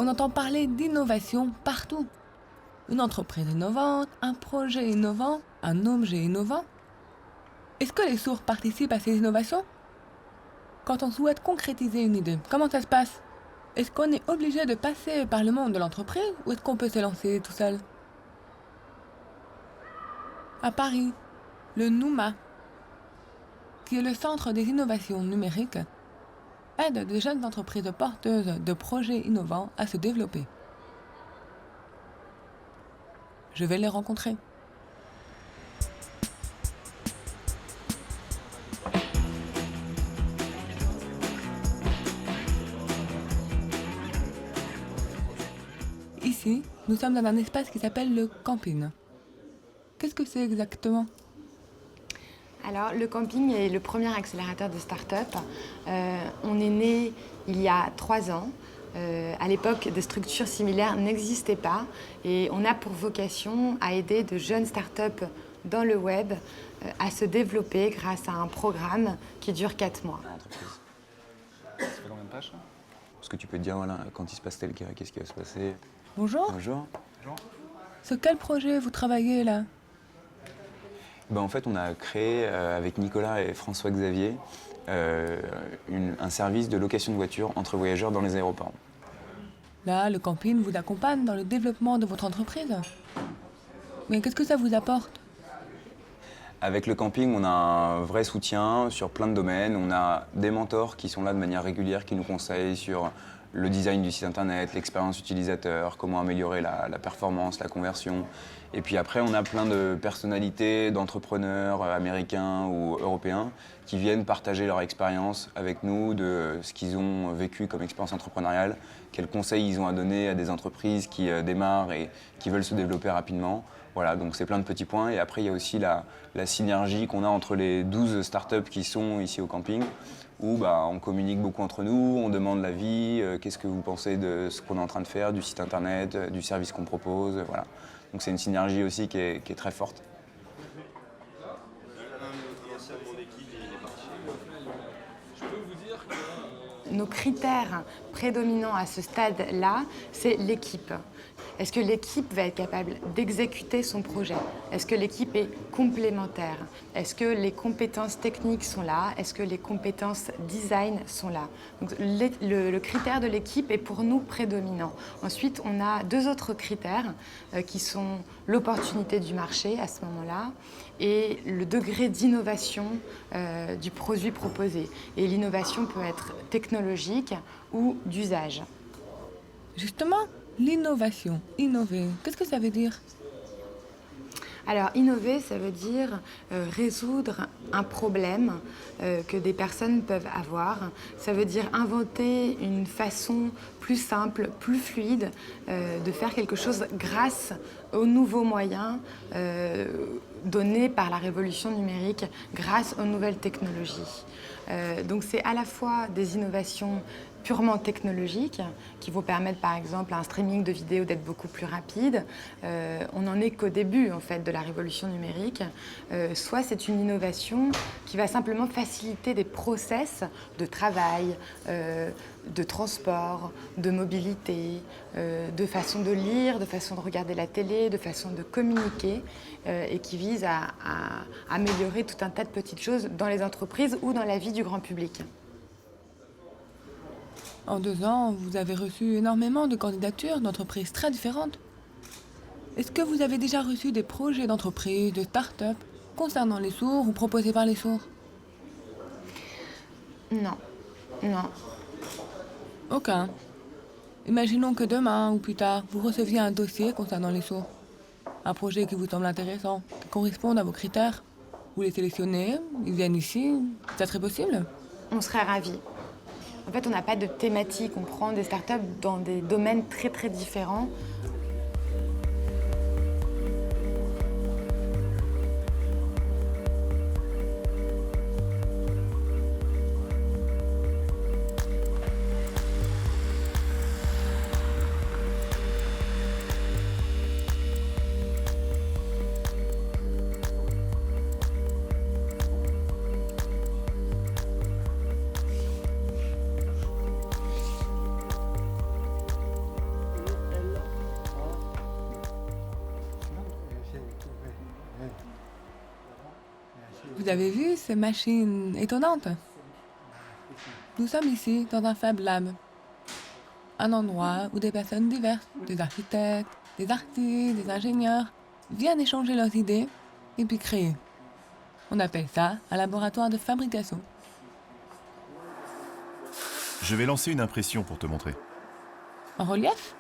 On entend parler d'innovation partout. Une entreprise innovante, un projet innovant, un objet innovant. Est-ce que les sourds participent à ces innovations? Quand on souhaite concrétiser une idée, comment ça se passe? Est-ce qu'on est obligé de passer par le monde de l'entreprise ou est-ce qu'on peut se lancer tout seul? À Paris, le NUMA, qui est le Centre des innovations numériques, aide de jeunes entreprises porteuses de projets innovants à se développer. Je vais les rencontrer. Ici, nous sommes dans un espace qui s'appelle le camping. Qu'est-ce que c'est exactement? Alors, le camping est le premier accélérateur de start-up. On est né il y a 3 ans. À l'époque, des structures similaires n'existaient pas et on a pour vocation à aider de jeunes start-up dans le web à se développer grâce à un programme qui dure 4 mois. Ça fait combien de pages? Est-ce que tu peux te dire, voilà, quand il se passe tel cas, qu'est-ce qui va se passer? Bonjour. Bonjour. Sur quel projet vous travaillez là? En fait, on a créé avec Nicolas et François-Xavier un service de location de voitures entre voyageurs dans les aéroports. Là, le camping vous accompagne dans le développement de votre entreprise. Mais qu'est-ce que ça vous apporte? Avec le camping, on a un vrai soutien sur plein de domaines. On a des mentors qui sont là de manière régulière, qui nous conseillent sur le design du site internet, l'expérience utilisateur, comment améliorer la performance, la conversion. Et puis après, on a plein de personnalités, d'entrepreneurs américains ou européens qui viennent partager leur expérience avec nous de ce qu'ils ont vécu comme expérience entrepreneuriale, quels conseils ils ont à donner à des entreprises qui démarrent et qui veulent se développer rapidement. Voilà, donc c'est plein de petits points. Et après, il y a aussi la synergie qu'on a entre les 12 startups qui sont ici au camping, où on communique beaucoup entre nous, on demande l'avis, qu'est-ce que vous pensez de ce qu'on est en train de faire, du site internet, du service qu'on propose, voilà. Donc c'est une synergie aussi qui est très forte. Nos critères prédominants à ce stade-là, c'est l'équipe. Est-ce que l'équipe va être capable d'exécuter son projet? Est-ce que l'équipe est complémentaire? Est-ce que les compétences techniques sont là? Est-ce que les compétences design sont là? Donc, le critère de l'équipe est pour nous prédominant. Ensuite, on a 2 autres critères qui sont l'opportunité du marché à ce moment-là et le degré d'innovation du produit proposé. Et l'innovation peut être technologique ou d'usage. Justement, l'innovation, innover, qu'est-ce que ça veut dire? Alors, innover, ça veut dire résoudre un problème que des personnes peuvent avoir. Ça veut dire inventer une façon plus simple, plus fluide de faire quelque chose grâce aux nouveaux moyens donnés par la révolution numérique, grâce aux nouvelles technologies. Donc, c'est à la fois des innovations purement technologiques qui vont permettre par exemple à un streaming de vidéos d'être beaucoup plus rapide. On n'en est qu'au début en fait de la révolution numérique. Soit c'est une innovation qui va simplement faciliter des process de travail, de transport, de mobilité, de façon de lire, de façon de regarder la télé, de façon de communiquer et qui vise à améliorer tout un tas de petites choses dans les entreprises ou dans la vie du grand public. En 2 ans, vous avez reçu énormément de candidatures d'entreprises très différentes. Est-ce que vous avez déjà reçu des projets d'entreprise, de start-up, concernant les sourds ou proposés par les sourds? Non. Aucun. Imaginons que demain ou plus tard, vous receviez un dossier concernant les sourds. Un projet qui vous semble intéressant, qui corresponde à vos critères. Vous les sélectionnez, ils viennent ici, ça serait possible? On serait ravis. En fait, on n'a pas de thématique, on prend des startups dans des domaines très très différents. Vous avez vu ces machines étonnantes? Nous sommes ici dans un Fab Lab. Un endroit où des personnes diverses, des architectes, des artistes, des ingénieurs, viennent échanger leurs idées et puis créer. On appelle ça un laboratoire de fabrication. Je vais lancer une impression pour te montrer. En relief?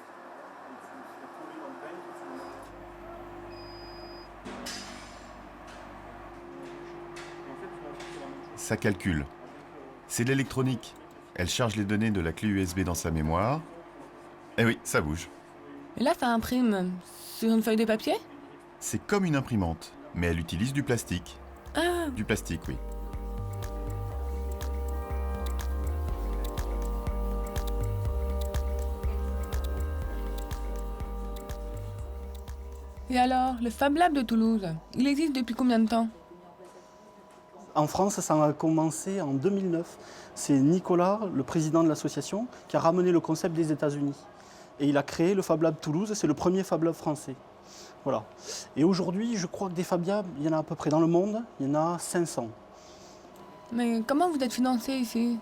Ça calcule. C'est de l'électronique. Elle charge les données de la clé USB dans sa mémoire. Eh oui, ça bouge. Et là, ça imprime sur une feuille de papier? C'est comme une imprimante, mais elle utilise du plastique. Ah, Du plastique, oui. et alors, le Fab Lab de Toulouse, il existe depuis combien de temps? En France, ça a commencé en 2009. C'est Nicolas, le président de l'association, qui a ramené le concept des États-Unis. Et il a créé le Fab Lab Toulouse, c'est le premier Fab Lab français. Voilà. Et aujourd'hui, je crois que des Fab Labs, il y en a à peu près dans le monde, il y en a 500. Mais comment vous êtes financé ici?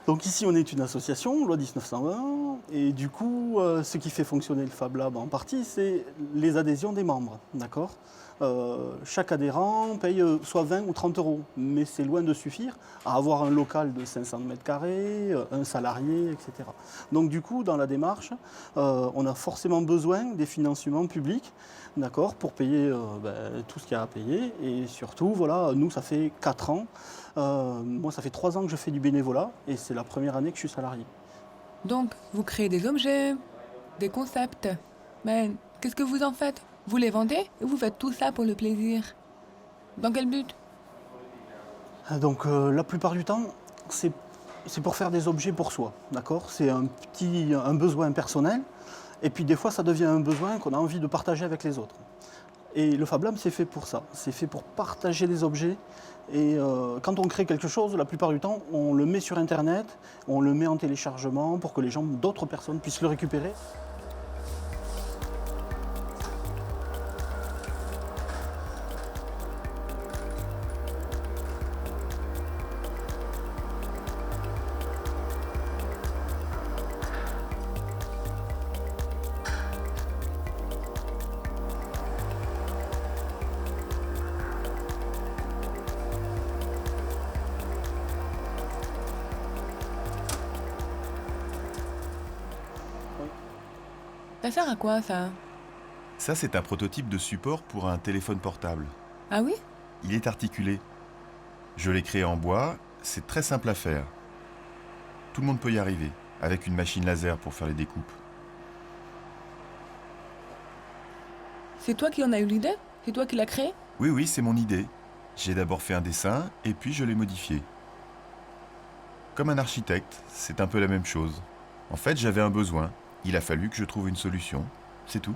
Donc ici, on est une association, loi 1920, et du coup, ce qui fait fonctionner le Fab Lab en partie, c'est les adhésions des membres, d'accord? Chaque adhérent paye soit 20 ou 30 euros, mais c'est loin de suffire à avoir un local de 500 mètres carrés, un salarié, etc. Donc du coup, dans la démarche, on a forcément besoin des financements publics, d'accord, pour payer tout ce qu'il y a à payer, et surtout, voilà, nous, ça fait 4 ans. Moi, ça fait 3 ans que je fais du bénévolat et c'est la première année que je suis salarié. Donc, vous créez des objets, des concepts. Mais qu'est-ce que vous en faites? Vous les vendez ou vous faites tout ça pour le plaisir? Dans quel but? Donc, la plupart du temps, c'est pour faire des objets pour soi, d'accord? C'est un besoin personnel et puis des fois, ça devient un besoin qu'on a envie de partager avec les autres. Et le Fab Lab, c'est fait pour ça. C'est fait pour partager des objets. Et quand on crée quelque chose, la plupart du temps, on le met sur Internet, on le met en téléchargement pour que les gens, d'autres personnes puissent le récupérer. Ça sert à quoi, ça? Ça, c'est un prototype de support pour un téléphone portable. Ah oui? Il est articulé. Je l'ai créé en bois, c'est très simple à faire. Tout le monde peut y arriver, avec une machine laser pour faire les découpes. C'est toi qui en as eu l'idée? C'est toi qui l'as créé? Oui, oui, c'est mon idée. J'ai d'abord fait un dessin, et puis je l'ai modifié. Comme un architecte, c'est un peu la même chose. En fait, j'avais un besoin. Il a fallu que je trouve une solution. C'est tout.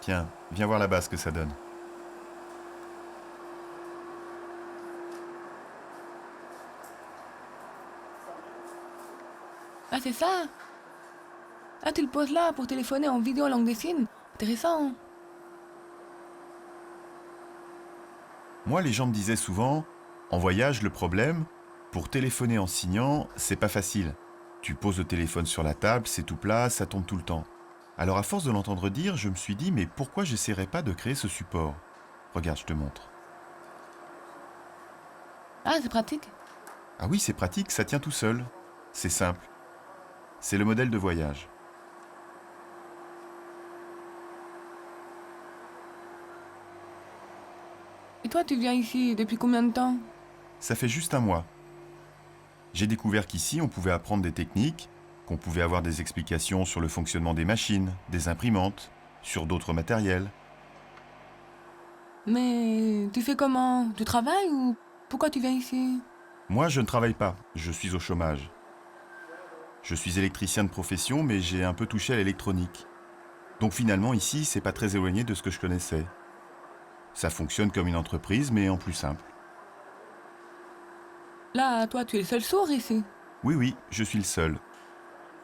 Tiens, viens voir là-bas ce que ça donne. Ah, c'est ça? Ah, tu le poses là pour téléphoner en vidéo en langue des signes? Intéressant. Moi, les gens me disaient souvent, en voyage, le problème, pour téléphoner en signant, c'est pas facile. Tu poses le téléphone sur la table, c'est tout plat, ça tombe tout le temps. Alors à force de l'entendre dire, je me suis dit, mais pourquoi j'essaierais pas de créer ce support? Regarde, je te montre. Ah, c'est pratique. Ah oui, c'est pratique, ça tient tout seul. C'est simple. C'est le modèle de voyage. Et toi, tu viens ici depuis combien de temps? Ça fait juste un mois. J'ai découvert qu'ici, on pouvait apprendre des techniques, qu'on pouvait avoir des explications sur le fonctionnement des machines, des imprimantes, sur d'autres matériels. Mais tu fais comment? Tu travailles ou pourquoi tu viens ici? Moi, je ne travaille pas, je suis au chômage. Je suis électricien de profession, mais j'ai un peu touché à l'électronique. Donc finalement, ici, c'est pas très éloigné de ce que je connaissais. Ça fonctionne comme une entreprise, mais en plus simple. Là, toi, tu es le seul sourd ici. Oui, oui, je suis le seul.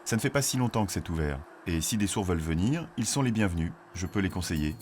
Ça ne fait pas si longtemps que c'est ouvert. Et si des sourds veulent venir, ils sont les bienvenus. Je peux les conseiller.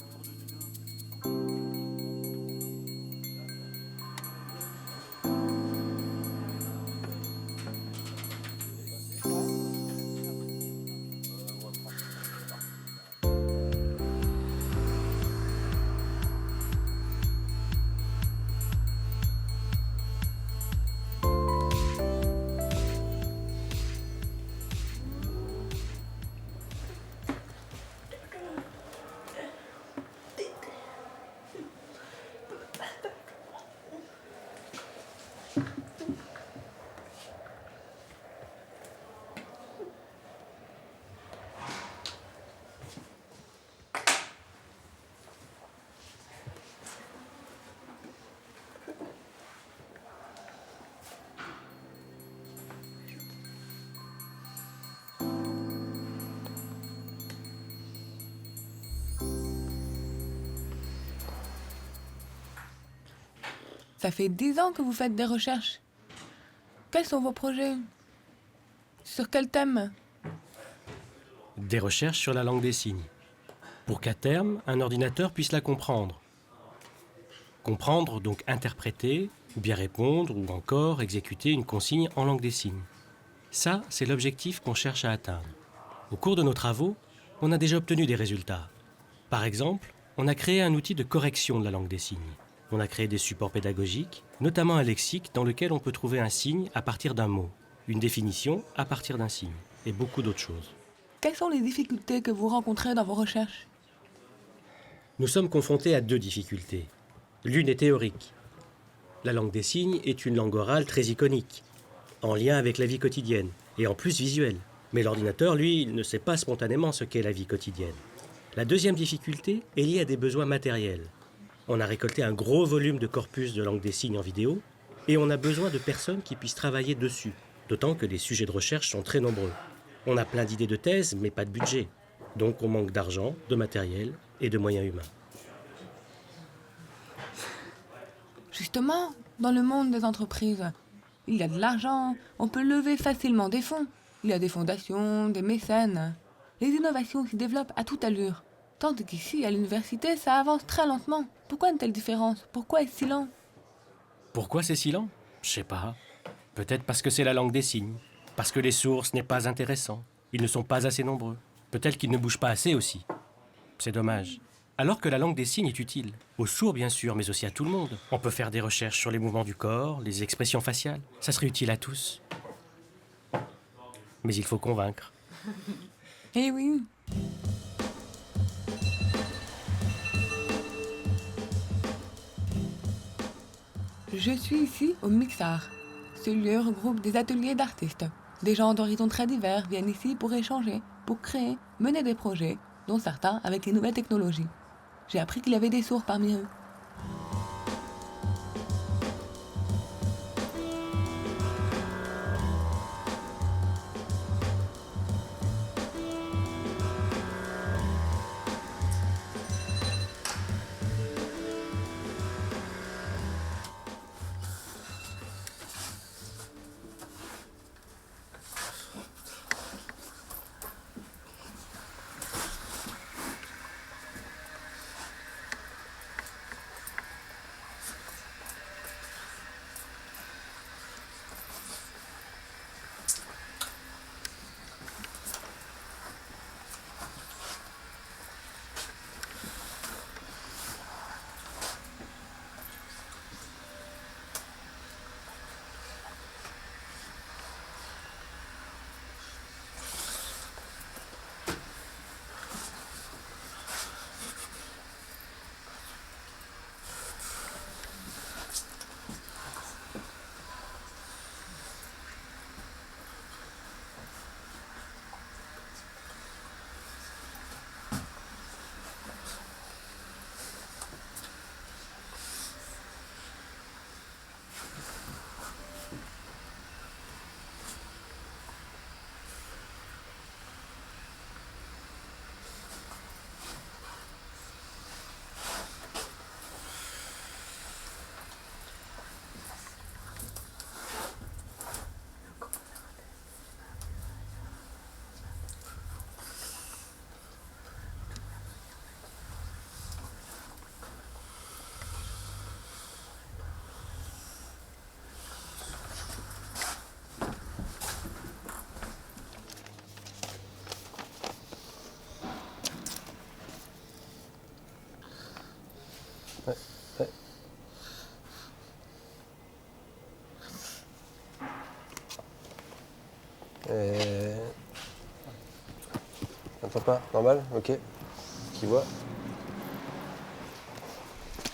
Ça fait 10 ans que vous faites des recherches. Quels sont vos projets? Sur quel thème? Des recherches sur la langue des signes, pour qu'à terme, un ordinateur puisse la comprendre. Comprendre, donc interpréter, ou bien répondre, ou encore exécuter une consigne en langue des signes. Ça, c'est l'objectif qu'on cherche à atteindre. Au cours de nos travaux, on a déjà obtenu des résultats. Par exemple, on a créé un outil de correction de la langue des signes. On a créé des supports pédagogiques, notamment un lexique dans lequel on peut trouver un signe à partir d'un mot, une définition à partir d'un signe, et beaucoup d'autres choses. Quelles sont les difficultés que vous rencontrez dans vos recherches? Nous sommes confrontés à 2 difficultés. L'une est théorique. La langue des signes est une langue orale très iconique, en lien avec la vie quotidienne, et en plus visuelle. Mais l'ordinateur, lui, il ne sait pas spontanément ce qu'est la vie quotidienne. La deuxième difficulté est liée à des besoins matériels. On a récolté un gros volume de corpus de langue des signes en vidéo, et on a besoin de personnes qui puissent travailler dessus, d'autant que les sujets de recherche sont très nombreux. On a plein d'idées de thèse, mais pas de budget. Donc on manque d'argent, de matériel et de moyens humains. Justement, dans le monde des entreprises, il y a de l'argent, on peut lever facilement des fonds. Il y a des fondations, des mécènes. Les innovations s'y développent à toute allure. Tandis qu'ici, à l'université, ça avance très lentement. Pourquoi une telle différence? Pourquoi est-ce si lent? Pourquoi c'est si lent? Je sais pas. Peut-être parce que c'est la langue des signes. Parce que les sourds, ce n'est pas intéressant. Ils ne sont pas assez nombreux. Peut-être qu'ils ne bougent pas assez aussi. C'est dommage. Alors que la langue des signes est utile. Aux sourds, bien sûr, mais aussi à tout le monde. On peut faire des recherches sur les mouvements du corps, les expressions faciales. Ça serait utile à tous. Mais il faut convaincre. Eh oui. Je suis ici au Mixar. Ce lieu regroupe des ateliers d'artistes. Des gens d'horizons très divers viennent ici pour échanger, pour créer, mener des projets, dont certains avec les nouvelles technologies. J'ai appris qu'il y avait des sourds parmi eux. T'entends pas? Normal? Ok. Qui voit?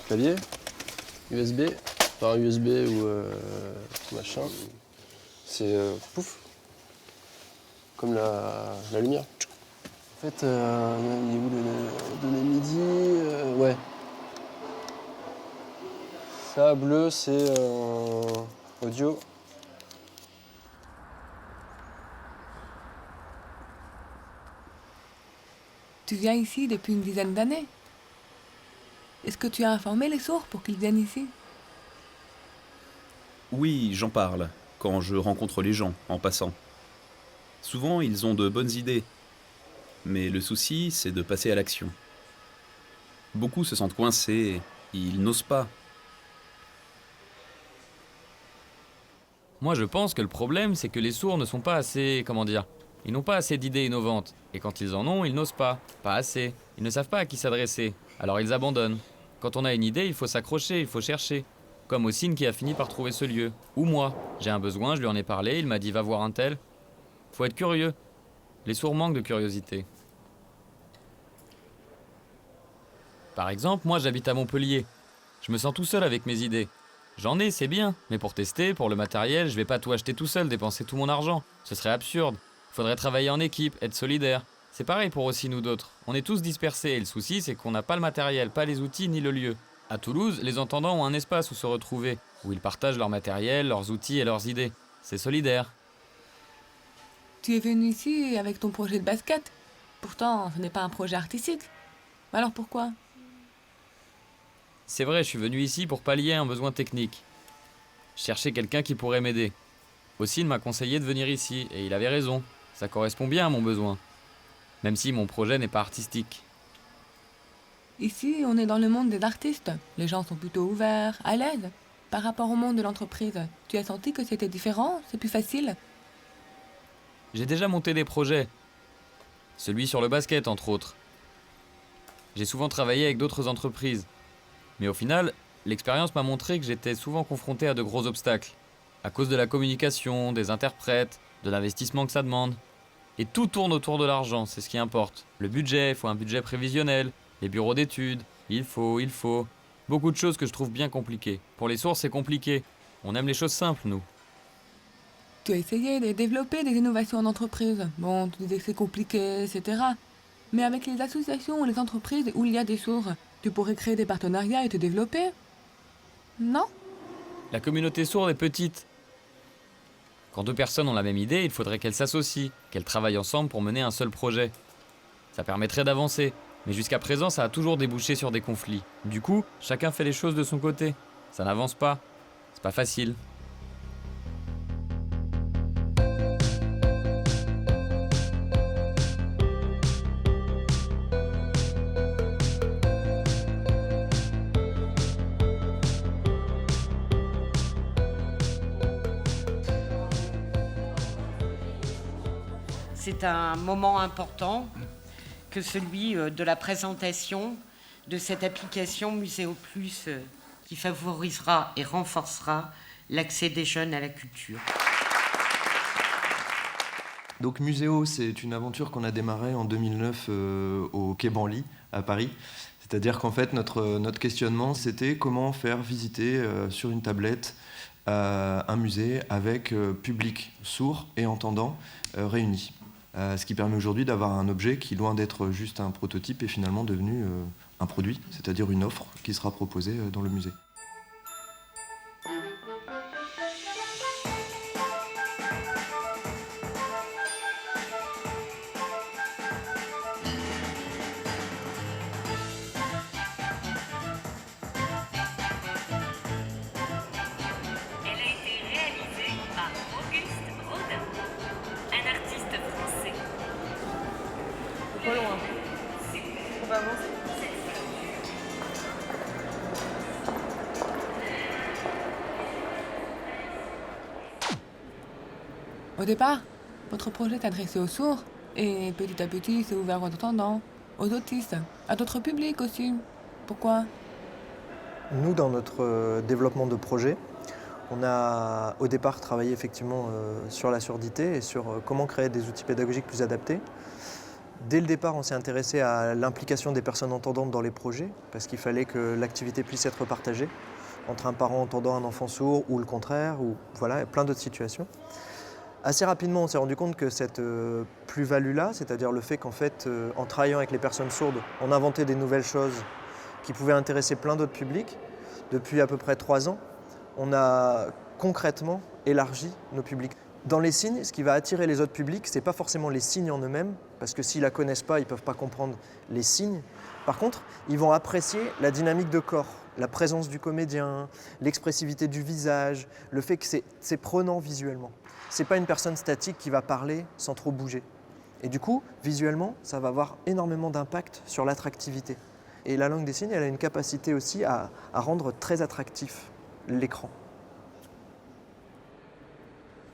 Clavier? USB? Enfin USB ou machin. C'est pouf. Comme la lumière. En fait, il est où le données MIDI? Ouais. Ça, bleu, c'est audio. Tu viens ici depuis une dizaine d'années. Est-ce que tu as informé les sourds pour qu'ils viennent ici? Oui, j'en parle, quand je rencontre les gens, en passant. Souvent, ils ont de bonnes idées. Mais le souci, c'est de passer à l'action. Beaucoup se sentent coincés, ils n'osent pas. Moi, je pense que le problème, c'est que les sourds ne sont pas assez, comment dire, ils n'ont pas assez d'idées innovantes. Et quand ils en ont, ils n'osent pas. Pas assez. Ils ne savent pas à qui s'adresser. Alors ils abandonnent. Quand on a une idée, il faut s'accrocher, il faut chercher. Comme Ossine qui a fini par trouver ce lieu. Ou moi. J'ai un besoin, je lui en ai parlé, il m'a dit va voir un tel. Faut être curieux. Les sourds manquent de curiosité. Par exemple, moi j'habite à Montpellier. Je me sens tout seul avec mes idées. J'en ai, c'est bien, mais pour tester, pour le matériel, je vais pas tout acheter tout seul, dépenser tout mon argent. Ce serait absurde. Faudrait travailler en équipe, être solidaire. C'est pareil pour Ossine ou d'autres. On est tous dispersés et le souci, c'est qu'on n'a pas le matériel, pas les outils ni le lieu. À Toulouse, les entendants ont un espace où se retrouver, où ils partagent leur matériel, leurs outils et leurs idées. C'est solidaire. Tu es venu ici avec ton projet de basket. Pourtant, ce n'est pas un projet artistique. Alors pourquoi? C'est vrai, je suis venu ici pour pallier un besoin technique. Je cherchais quelqu'un qui pourrait m'aider. Ossine m'a conseillé de venir ici, et il avait raison. Ça correspond bien à mon besoin. Même si mon projet n'est pas artistique. Ici, on est dans le monde des artistes. Les gens sont plutôt ouverts, à l'aise. Par rapport au monde de l'entreprise, tu as senti que c'était différent? C'est plus facile? J'ai déjà monté des projets. Celui sur le basket, entre autres. J'ai souvent travaillé avec d'autres entreprises. Mais au final, l'expérience m'a montré que j'étais souvent confronté à de gros obstacles. À cause de la communication, des interprètes, de l'investissement que ça demande. Et tout tourne autour de l'argent, c'est ce qui importe. Le budget, il faut un budget prévisionnel. Les bureaux d'études, il faut. Beaucoup de choses que je trouve bien compliquées. Pour les sourds, c'est compliqué. On aime les choses simples, nous. Tu as essayé de développer des innovations en entreprise. Bon, tu disais que c'est compliqué, etc. Mais avec les associations ou les entreprises où il y a des sourds, tu pourrais créer des partenariats et te développer? Non? La communauté sourde est petite. Quand deux personnes ont la même idée, il faudrait qu'elles s'associent, qu'elles travaillent ensemble pour mener un seul projet. Ça permettrait d'avancer. Mais jusqu'à présent, ça a toujours débouché sur des conflits. Du coup, chacun fait les choses de son côté. Ça n'avance pas. C'est pas facile. C'est un moment important que celui de la présentation de cette application Muséo Plus qui favorisera et renforcera l'accès des jeunes à la culture. Donc Muséo, c'est une aventure qu'on a démarrée en 2009 au Quai Branly, à Paris. C'est-à-dire qu'en fait, notre questionnement, c'était comment faire visiter sur une tablette un musée avec public sourd et entendant réunis. Ce qui permet aujourd'hui d'avoir un objet qui, loin d'être juste un prototype, est finalement devenu un produit, c'est-à-dire une offre qui sera proposée dans le musée. Au départ, votre projet s'adressait aux sourds, et petit à petit, il s'est ouvert aux entendants, aux autistes, à d'autres publics aussi. Pourquoi? Nous, dans notre développement de projet, on a au départ travaillé effectivement sur la surdité et sur comment créer des outils pédagogiques plus adaptés. Dès le départ, on s'est intéressé à l'implication des personnes entendantes dans les projets, parce qu'il fallait que l'activité puisse être partagée entre un parent entendant un enfant sourd ou le contraire, ou voilà, plein d'autres situations. Assez rapidement, on s'est rendu compte que cette plus-value-là, c'est-à-dire le fait qu'en fait, en travaillant avec les personnes sourdes, on inventait des nouvelles choses qui pouvaient intéresser plein d'autres publics. Depuis à peu près 3 ans, on a concrètement élargi nos publics. Dans les signes, ce qui va attirer les autres publics, ce n'est pas forcément les signes en eux-mêmes, parce que s'ils ne la connaissent pas, ils ne peuvent pas comprendre les signes. Par contre, ils vont apprécier la dynamique de corps, la présence du comédien, l'expressivité du visage, le fait que c'est prenant visuellement. Ce n'est pas une personne statique qui va parler sans trop bouger. Et du coup, visuellement, ça va avoir énormément d'impact sur l'attractivité. Et la langue des signes, elle a une capacité aussi à rendre très attractif l'écran.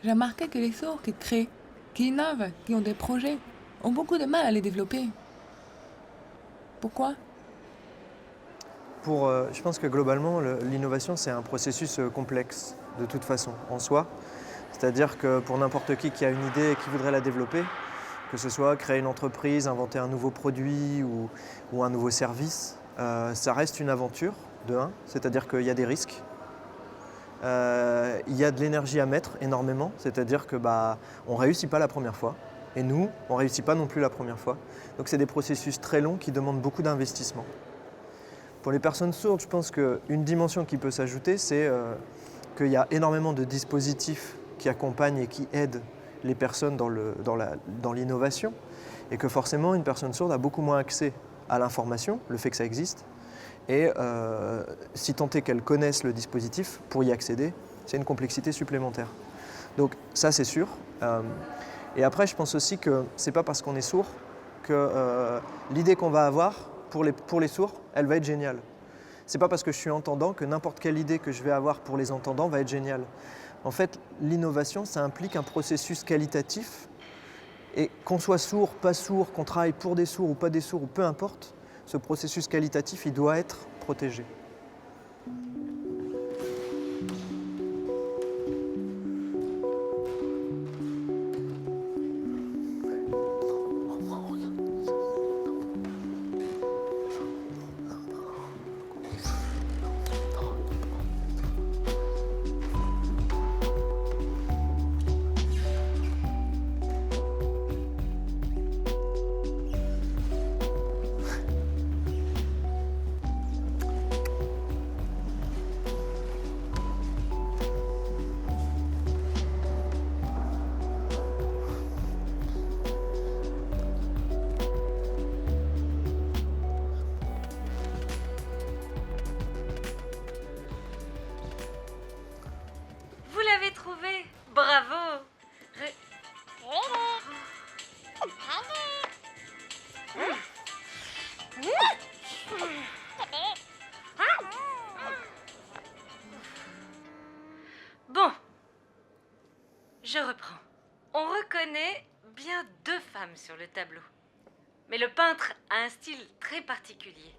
J'ai remarqué que les sourds qui créent, qui innovent, qui ont des projets, ont beaucoup de mal à les développer. Pourquoi ? Je pense que globalement, l'innovation, c'est un processus complexe, de toute façon, en soi. C'est-à-dire que pour n'importe qui a une idée et qui voudrait la développer, que ce soit créer une entreprise, inventer un nouveau produit ou un nouveau service, ça reste une aventure, de un, c'est-à-dire qu'il y a des risques. Il y a de l'énergie à mettre énormément, c'est-à-dire que on ne réussit pas la première fois. Et nous, on ne réussit pas non plus la première fois. Donc c'est des processus très longs qui demandent beaucoup d'investissement. Pour les personnes sourdes, je pense qu'une dimension qui peut s'ajouter, c'est qu'il y a énormément de dispositifs qui accompagnent et qui aident les personnes dans l'innovation. Et que forcément, une personne sourde a beaucoup moins accès à l'information, le fait que ça existe. Et si tant est qu'elle connaisse le dispositif, pour y accéder, c'est une complexité supplémentaire. Donc ça, c'est sûr. Et après, je pense aussi que c'est pas parce qu'on est sourd que l'idée qu'on va avoir pour les sourds, elle va être géniale. C'est pas parce que je suis entendant que n'importe quelle idée que je vais avoir pour les entendants va être géniale. En fait, l'innovation, ça implique un processus qualitatif. Et qu'on soit sourd, pas sourd, qu'on travaille pour des sourds ou pas des sourds, ou peu importe, ce processus qualitatif, il doit être protégé. Trouvé. Bravo. Bon, je reprends. On reconnaît bien deux femmes sur le tableau. Mais le peintre a un style très particulier.